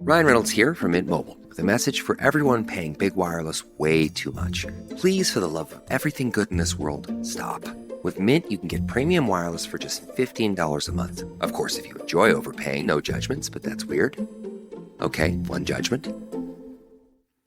Ryan Reynolds here from Mint Mobile with a message for everyone paying big wireless way too much. Please, for the love of everything good in this world, stop. With Mint, you can get premium wireless for just $15 a month. Of course, if you enjoy overpaying, no judgments, but that's weird. Okay, one judgment.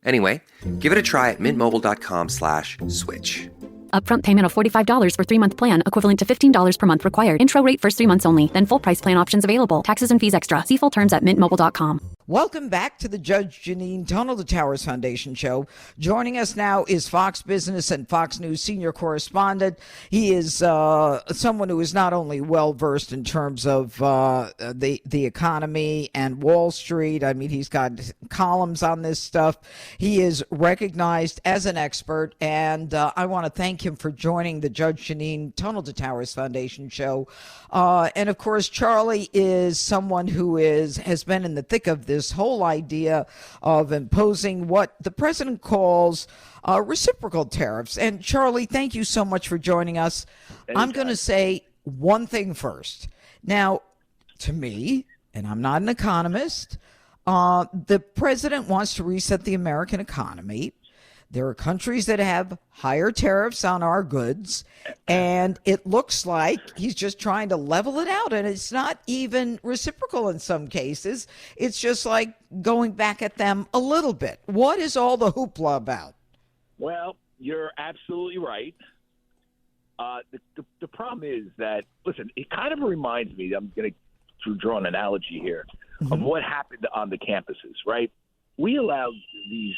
Anyway, give it a try at mintmobile.com/switch. Upfront payment of $45 for 3-month plan, equivalent to $15 per month required. Intro rate first 3 months only, then full price plan options available. Taxes and fees extra. See full terms at mintmobile.com. Welcome back to the Judge Janine Tunnel to Towers Foundation show. Joining us now is Fox Business and Fox News senior correspondent. He is someone who is not only well-versed in terms of the economy and Wall Street. I mean, he's got columns on this stuff. He is recognized as an expert, and I want to thank him for joining the Judge Janine Tunnel to Towers Foundation show. And, of course, Charlie is someone who has been in the thick of this whole idea of imposing what the president calls reciprocal tariffs. And Charlie, thank you so much for joining us. Anytime. I'm going to say one thing first. Now, to me, and I'm not an economist, the president wants to reset the American economy. There are countries that have higher tariffs on our goods, and it looks like he's just trying to level it out. And it's not even reciprocal in some cases. It's just like going back at them a little bit. What is all the hoopla about? Well, you're absolutely right. The problem is that, listen, it kind of reminds me, I'm going to draw an analogy here, of what happened on the campuses, right? We allowed these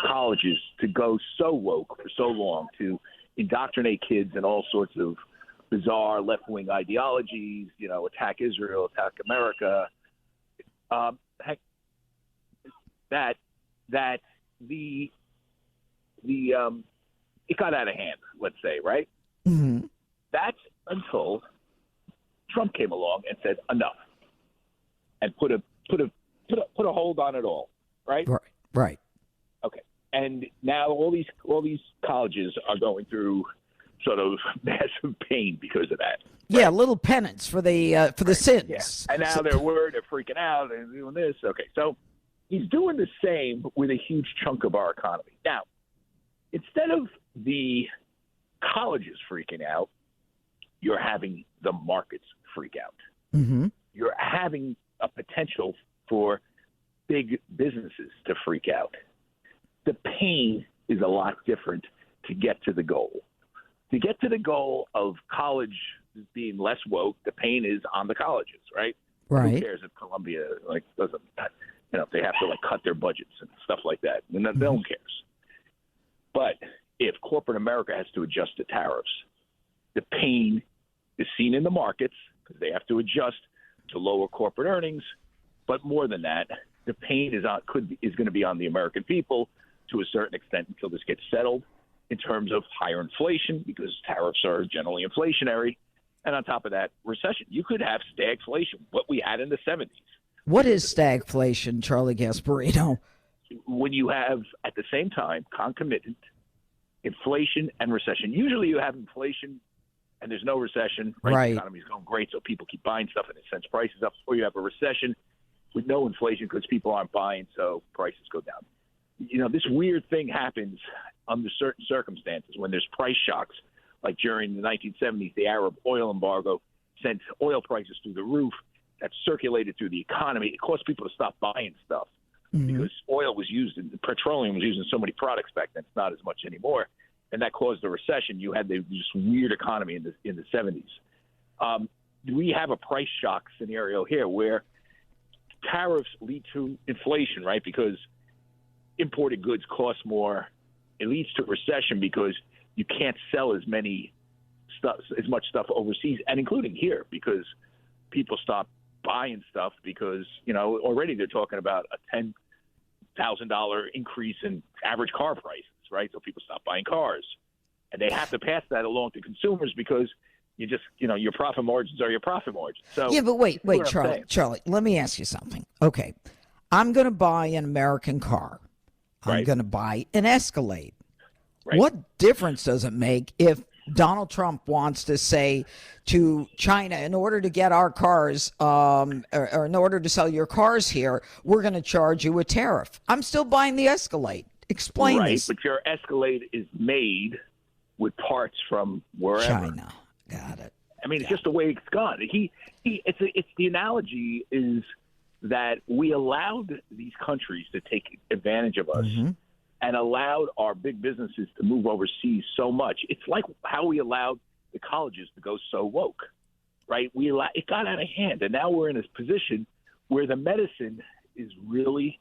colleges to go so woke for so long, to indoctrinate kids in all sorts of bizarre left-wing ideologies, attack Israel, attack America. Heck, that it got out of hand, let's say, right? Mm-hmm. That's until Trump came along and said enough, and put a hold on it all, right? Right. Okay. And now all these colleges are going through sort of massive pain because of that. Yeah, right? Little penance for the sins. Yeah. And now they're freaking out and doing this. Okay, so he's doing the same with a huge chunk of our economy. Now, instead of the colleges freaking out, you're having the markets freak out. Mm-hmm. You're having a potential for big businesses to freak out. The pain is a lot different to get to the goal. To get to the goal of college being less woke, the pain is on the colleges, right? Right. Who cares if Columbia doesn't, if they have to cut their budgets and stuff like that? And no one cares. But if corporate America has to adjust to tariffs, the pain is seen in the markets because they have to adjust to lower corporate earnings. But more than that, the pain is going to be on the American people to a certain extent until this gets settled in terms of higher inflation, because tariffs are generally inflationary. And on top of that, recession. You could have stagflation, what we had in the 70s. What is stagflation, Charlie Gasparino? When you have, at the same time, concomitant inflation and recession. Usually you have inflation and there's no recession, right? The economy's going great, so people keep buying stuff and it sends prices up. Or you have a recession with no inflation because people aren't buying, so prices go down. This weird thing happens under certain circumstances when there's price shocks, like during the 1970s, the Arab oil embargo sent oil prices through the roof. That circulated through the economy. It caused people to stop buying stuff because petroleum was used in so many products back then. It's not as much anymore. And that caused a recession. You had this weird economy in the 70s. We have a price shock scenario here where tariffs lead to inflation, right? Because imported goods cost more. It leads to recession because you can't sell as much stuff overseas, and including here, because people stop buying stuff because, already they're talking about a $10,000 increase in average car prices, right? So people stop buying cars, and they have to pass that along to consumers because you just, your profit margins are your profit margins. So yeah, but wait, Charlie, let me ask you something. Okay. I'm going to buy an American car. I'm going to buy an Escalade. Right. What difference does it make if Donald Trump wants to say to China, in order to get our cars, or in order to sell your cars here, we're going to charge you a tariff. I'm still buying the Escalade. Explain this. Right, but your Escalade is made with parts from wherever. China. Got it. I mean, it's just the way it's gone. It's the analogy is that we allowed these countries to take advantage of us and allowed our big businesses to move overseas so much. It's like how we allowed the colleges to go so woke, right? It got out of hand, and now we're in this position where the medicine is really,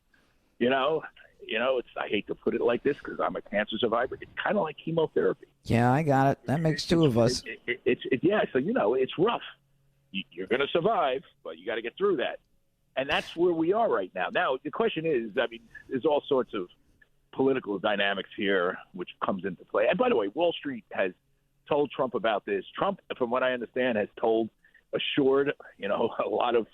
I hate to put it like this because I'm a cancer survivor. It's kind of like chemotherapy. Yeah, I got it. That makes two of us. So it's rough. You're going to survive, but you got to get through that. And that's where we are right now. Now, the question is, there's all sorts of political dynamics here, which comes into play. And by the way, Wall Street has told Trump about this. Trump, from what I understand, has assured, a lot of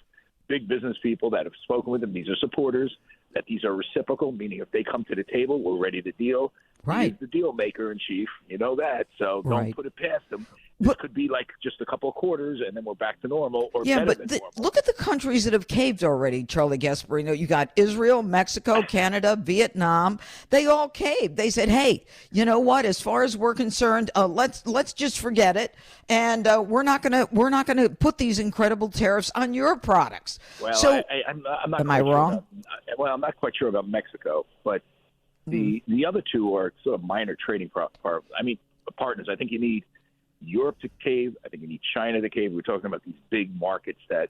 big business people that have spoken with him, these are supporters, that these are reciprocal, meaning if they come to the table, we're ready to deal. Right. He's the deal maker in chief. You know that. So don't put it past him. This could be like just a couple of quarters, and then we're back to normal or better than normal. Look at the countries that have caved already, Charlie Gasparino. You got Israel, Mexico, Canada, Vietnam. They all caved. They said, hey, you know what? As far as we're concerned, let's just forget it. And we're not gonna put these incredible tariffs on your products. Well, so, I'm not am I wrong? I'm not quite sure about Mexico, but the other two are sort of minor trading partners. I think you need Europe to cave. I think you need China to cave. We're talking about these big markets that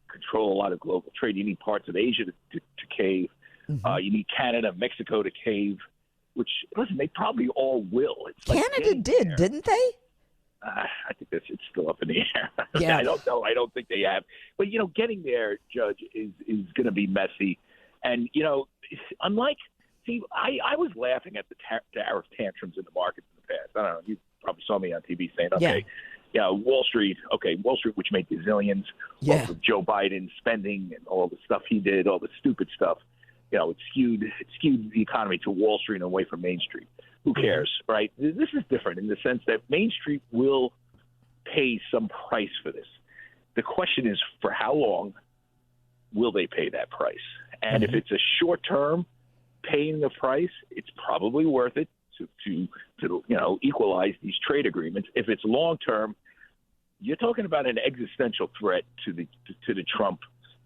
control a lot of global trade. You need parts of Asia to cave. You need Canada, Mexico to cave, which, listen, they probably all will. It's Canada did, didn't they? I think it's still up in the air. Yeah. I don't know. I don't think they have. But, getting there, Judge, is going to be messy. And, I was laughing at the tariff tantrums in the markets in the past. I don't know. You probably saw me on TV saying, Wall Street, which made gazillions, with Joe Biden spending and all the stuff he did, all the stupid stuff, it skewed the economy to Wall Street and away from Main Street. Who cares, right? This is different in the sense that Main Street will pay some price for this. The question is, for how long will they pay that price? And if it's a short term paying the price, it's probably worth it to equalize these trade agreements. If it's long term, you're talking about an existential threat to the Trump,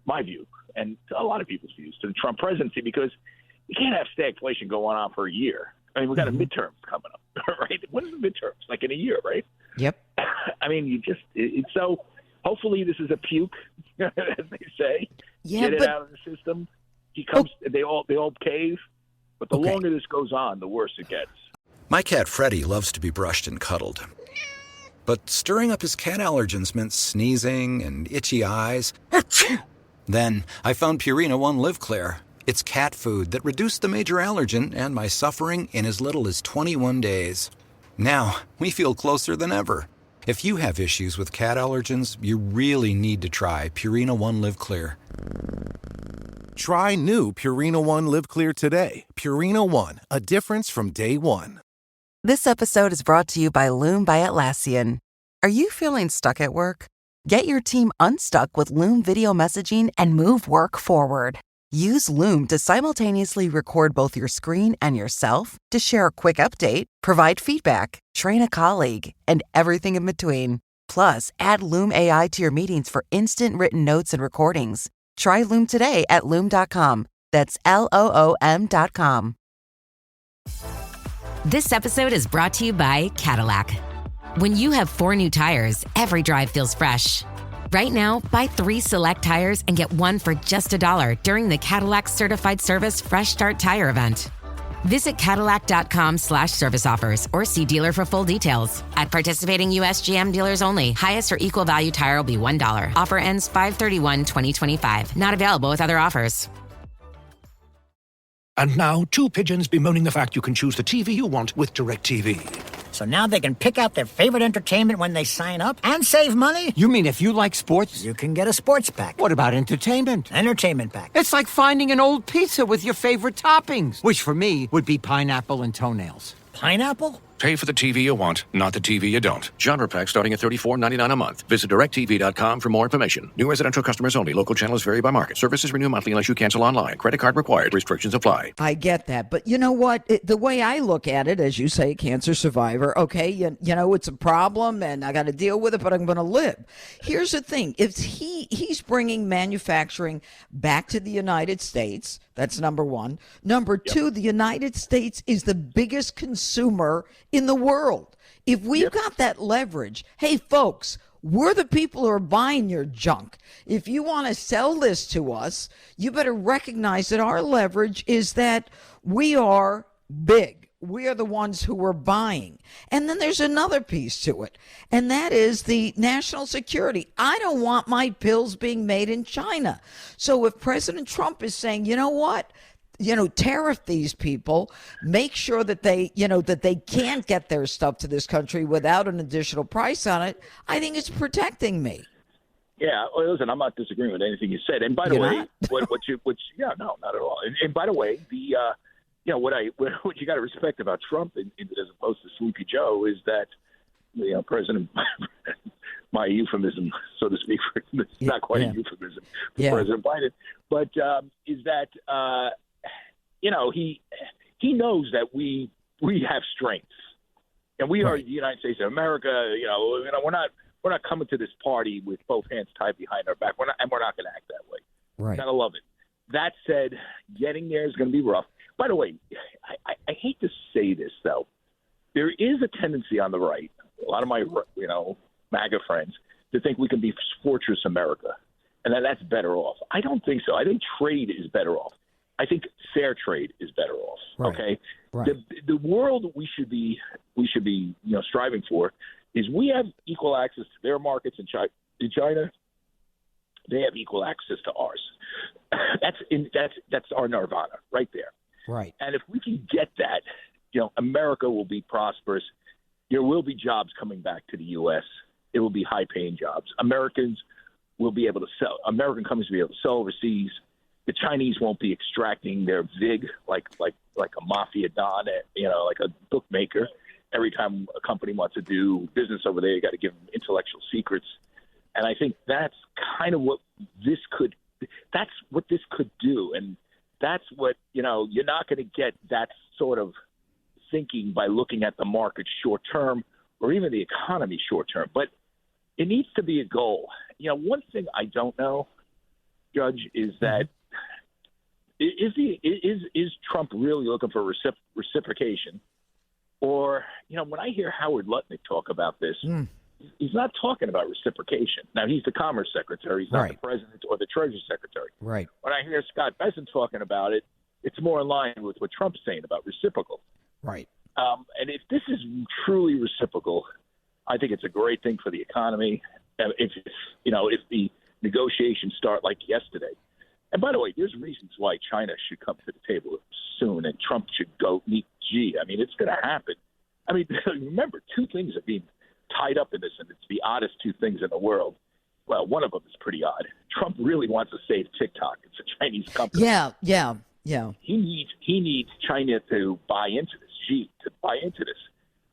my view, and a lot of people's views, to the Trump presidency, because you can't have stagflation going on for a year. We've got a midterms coming up, right? When is the midterms? Like in a year, right? Yep. So hopefully this is a puke, as they say. Yeah, Get it out of the system. They all cave. But the longer this goes on, the worse it gets. My cat Freddie loves to be brushed and cuddled. But stirring up his cat allergens meant sneezing and itchy eyes. Then I found Purina One Live Clear. It's cat food that reduced the major allergen and my suffering in as little as 21 days. Now, we feel closer than ever. If you have issues with cat allergens, you really need to try Purina One Live Clear. Try new Purina One Live Clear today. Purina One, a difference from day one. This episode is brought to you by Loom by Atlassian. Are you feeling stuck at work? Get your team unstuck with Loom video messaging and move work forward. Use Loom to simultaneously record both your screen and yourself to share a quick update, provide feedback, train a colleague, and everything in between. Plus, add Loom AI to your meetings for instant written notes and recordings. Try Loom today at Loom.com. That's LOOM.com. This episode is brought to you by Cadillac. When you have 4 new tires, every drive feels fresh. Right now, buy 3 select tires and get 1 for just $1 during the Cadillac Certified Service Fresh Start Tire event. Visit Cadillac.com/service offers or see dealer for full details. At participating U.S. GM dealers only. Highest or equal value tire will be $1. Offer ends 5/31/2025. Not available with other offers. And now, 2 pigeons bemoaning the fact you can choose the TV you want with DirecTV. So now they can pick out their favorite entertainment when they sign up and save money? You mean if you like sports? You can get a sports pack. What about entertainment? Entertainment pack. It's like finding an old pizza with your favorite toppings, which for me would be pineapple and toenails. Pineapple? Pay for the TV you want, not the TV you don't. Genre pack starting at $34.99 a month. Visit DirecTV.com for more information. New residential customers only. Local channels vary by market. Services renew monthly unless you cancel online. Credit card required. Restrictions apply. I get that. But you know what? The way I look at it, as you say, cancer survivor, okay, you know, it's a problem and I got to deal with it, but I'm going to live. Here's the thing. If he's bringing manufacturing back to the United States, that's number one. Number two, the United States is the biggest consumer in the world. If we've got that leverage, hey, folks, we're the people who are buying your junk. If you want to sell this to us, you better recognize that our leverage is that we are big. We are the ones who are buying. And then there's another piece to it, and that is the national security. I don't want my pills being made in China. So if President Trump is saying, you know what, tariff these people, make sure that they, that they can't get their stuff to this country without an additional price on it, I think it's protecting me. Yeah, well, listen, I'm not disagreeing with anything you said. And by the way, no, not at all. And by the way, what you got to respect about Trump, as opposed to Sleepy Joe, is that President, my euphemism, so to speak, it's not quite a euphemism for President Biden, but is that he knows that we have strengths, and we are the United States of America. We're not coming to this party with both hands tied behind our back. We're not going to act that way. Right. Gotta love it. That said, getting there is going to be rough. By the way, I hate to say this, though. There is a tendency on the right, a lot of my, MAGA friends, to think we can be Fortress America and that's better off. I don't think so. I think trade is better off. I think fair trade is better off. Right. Okay. Right. The world we should be striving for is we have equal access to their markets in China. They have equal access to ours. That's our nirvana right there. Right. And if we can get that, America will be prosperous. There will be jobs coming back to the U.S. It will be high-paying jobs. Americans will be able to sell. American companies will be able to sell overseas. The Chinese won't be extracting their vig like a mafia don, like a bookmaker. Every time a company wants to do business over there, you got to give them intellectual secrets. And I think that's kind of what this could do. And that's what, you're not going to get that sort of thinking by looking at the market short term or even the economy short term. But it needs to be a goal. One thing I don't know, Judge, is that is Trump really looking for reciprocation? Or, when I hear Howard Lutnick talk about this, he's not talking about reciprocation. Now, he's the Commerce Secretary. He's not the President or the Treasury Secretary. Right. When I hear Scott Bessent talking about it, it's more in line with what Trump's saying about reciprocal. Right. And if this is truly reciprocal, I think it's a great thing for the economy. If the negotiations start like yesterday. And by the way, there's reasons why China should come to the table soon, and Trump should go meet Xi. I mean, it's going to happen. I mean, remember, two things are being tied up in this, and it's the oddest two things in the world. Well, one of them is pretty odd. Trump really wants to save TikTok. It's a Chinese company. Yeah. He needs China to buy into this, Xi to buy into this.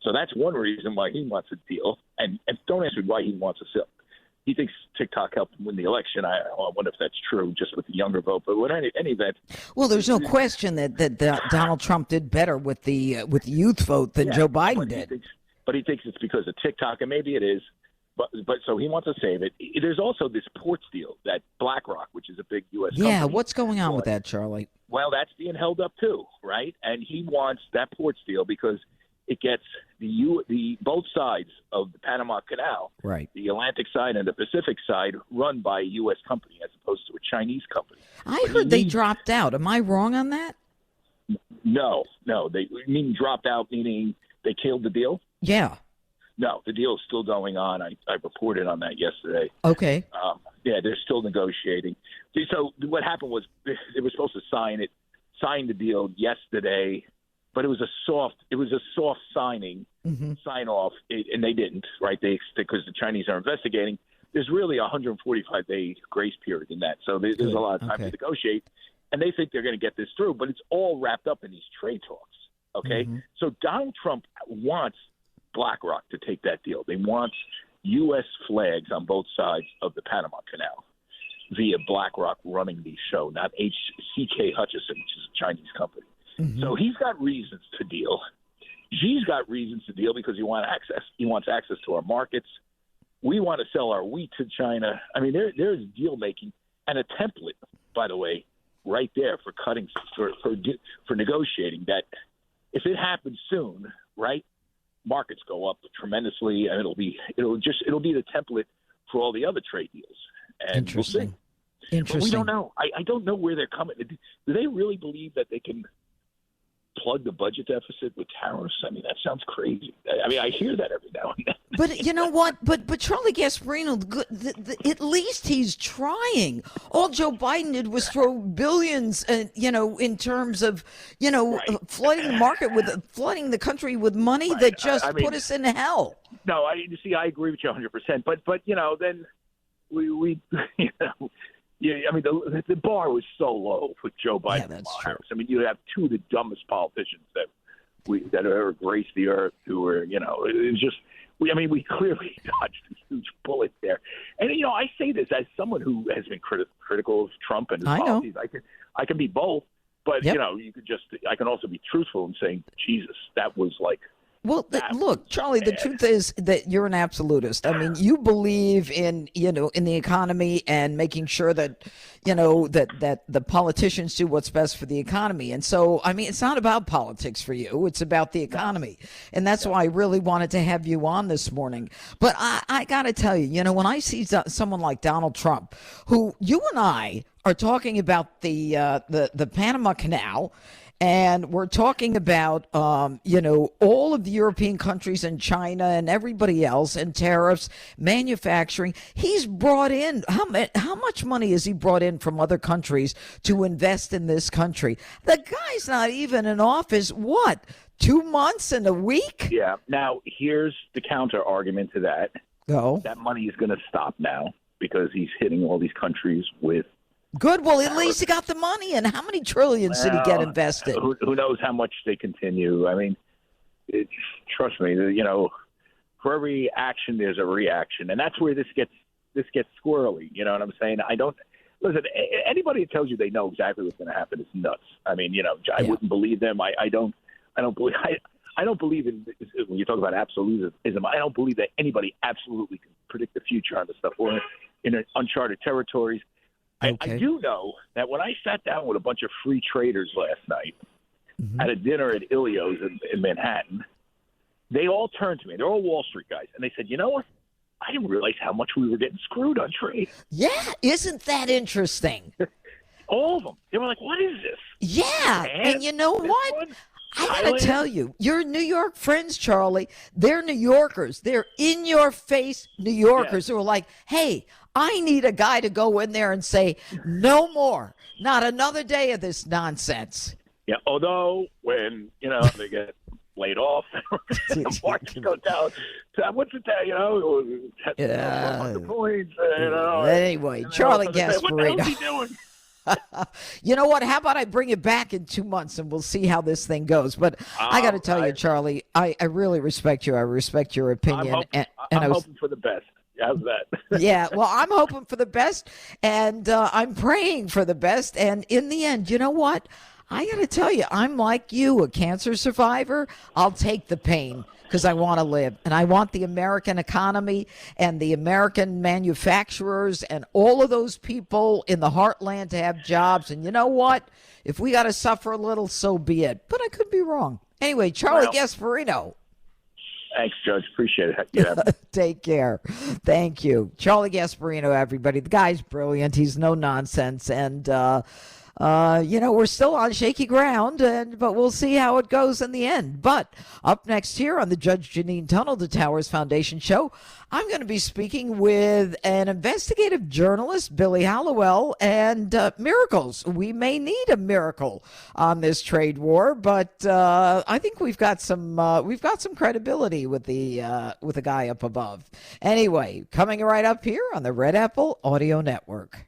So that's one reason why he wants a deal. And don't ask me why he wants a sale. He thinks TikTok helped him win the election. I wonder if that's true, just with the younger vote. But in any event, well, there's no question that Donald Trump did better with the youth vote than Joe Biden did. But he thinks it's because of TikTok, and maybe it is. But so he wants to save it. There's also this ports deal that BlackRock, which is a big U.S. company. Yeah, what's going on with that, Charlie? Well, that's being held up too, right? And he wants that ports deal because it gets the both sides of the Panama Canal, right? The Atlantic side and the Pacific side, run by a U.S. company as opposed to a Chinese company. I heard they dropped out. Am I wrong on that? No. They mean dropped out, meaning they killed the deal. Yeah. No, the deal is still going on. I reported on that yesterday. Okay. Yeah, they're still negotiating. So what happened was they were supposed to sign the deal yesterday, but it was a soft signing, sign off, and they didn't, right? Because the Chinese are investigating. There's really a 145-day grace period in that, so there's a lot of time to negotiate, and they think they're going to get this through. But it's all wrapped up in these trade talks. Okay? Mm-hmm. So Donald Trump wants BlackRock to take that deal. They want U.S. flags on both sides of the Panama Canal via BlackRock running the show, not H.C.K. Hutchison, which is a Chinese company. Mm-hmm. So he's got reasons to deal. Xi's got reasons to deal because he wants access. He wants access to our markets. We want to sell our wheat to China. I mean, there's deal making and a template, by the way, right there for cutting for negotiating. That if it happens soon, right, markets go up tremendously, and it'll be the template for all the other trade deals. And Interesting. We'll see. Interesting. But we don't know. I don't know where they're coming. Do they really believe that they can plug the budget deficit with tariffs? I mean, that sounds crazy. I mean, I hear that every now and then. But you know what? But Charlie Gasparino, at least he's trying. All Joe Biden did was throw billions, in terms of, flooding the market flooding the country with money that just put us in hell. No, I agree with you 100%. But then we yeah, I mean, the bar was so low with Joe Biden. Yeah, that's true. I mean, you have two of the dumbest politicians that have ever graced the earth who were, it's just, we clearly dodged a huge bullet there. And, I say this as someone who has been critical of Trump and his policies. I can be both, but, yep. I can also be truthful in saying, Jesus, that was like, well, look, Charlie, the truth is that you're an absolutist. I mean, you believe in the economy and making sure that, that the politicians do what's best for the economy. And so, I mean, it's not about politics for you. It's about the economy. And that's why I really wanted to have you on this morning. But I got to tell you, when I see someone like Donald Trump, who you and I are talking about the Panama Canal, and we're talking about, all of the European countries and China and everybody else and tariffs, manufacturing. He's brought in, how much money has he brought in from other countries to invest in this country? The guy's not even in office, 2 months and a week? Yeah. Now, here's the counter argument to that. Go. That money is going to stop now because he's hitting all these countries with. Good. Well, at least he got the money. And how many trillions did he get invested? Who knows how much they continue? I mean, trust me. For every action, there's a reaction, and that's where this gets squirrely. You know what I'm saying? I don't listen. Anybody that tells you they know exactly what's going to happen is nuts. I mean, I wouldn't believe them. I don't believe in when you talk about absolutism. I don't believe that anybody absolutely can predict the future on this stuff. We're in uncharted territories. Okay. I do know that when I sat down with a bunch of free traders last night at a dinner at Ilio's in Manhattan, they all turned to me. They're all Wall Street guys. And they said, you know what? I didn't realize how much we were getting screwed on trade. Yeah. Isn't that interesting? All of them. They were like, what is this? Yeah. And you know what? I got to tell you, your New York friends, Charlie, they're New Yorkers. They're in-your-face New Yorkers who are like, hey, I need a guy to go in there and say, no more, not another day of this nonsense. Yeah, although when, they get laid off, the markets go down. What's it that, 100 points, Anyway, Charlie Gasparino. What the hell is he doing? You know what? How about I bring it back in 2 months and we'll see how this thing goes. But I got to tell you, Charlie, I really respect you. I respect your opinion. I'm hoping for the best. How's that? Yeah, well, I'm hoping for the best, and I'm praying for the best. And in the end, you know what? I got to tell you, I'm like you, a cancer survivor. I'll take the pain because I want to live, and I want the American economy and the American manufacturers and all of those people in the heartland to have jobs. And you know what? If we got to suffer a little, so be it. But I could be wrong. Anyway, Charlie Gasparino. Thanks, Judge. Appreciate it. Yeah. Take care. Thank you. Charlie Gasparino, everybody. The guy's brilliant. He's no nonsense. And, we're still on shaky ground, but we'll see how it goes in the end. But up next here on the Judge Janine Tunnel to Towers Foundation show, I'm going to be speaking with an investigative journalist, Billy Hallowell, and miracles. We may need a miracle on this trade war, but I think we've got some credibility with the guy up above. Anyway, coming right up here on the Red Apple Audio Network.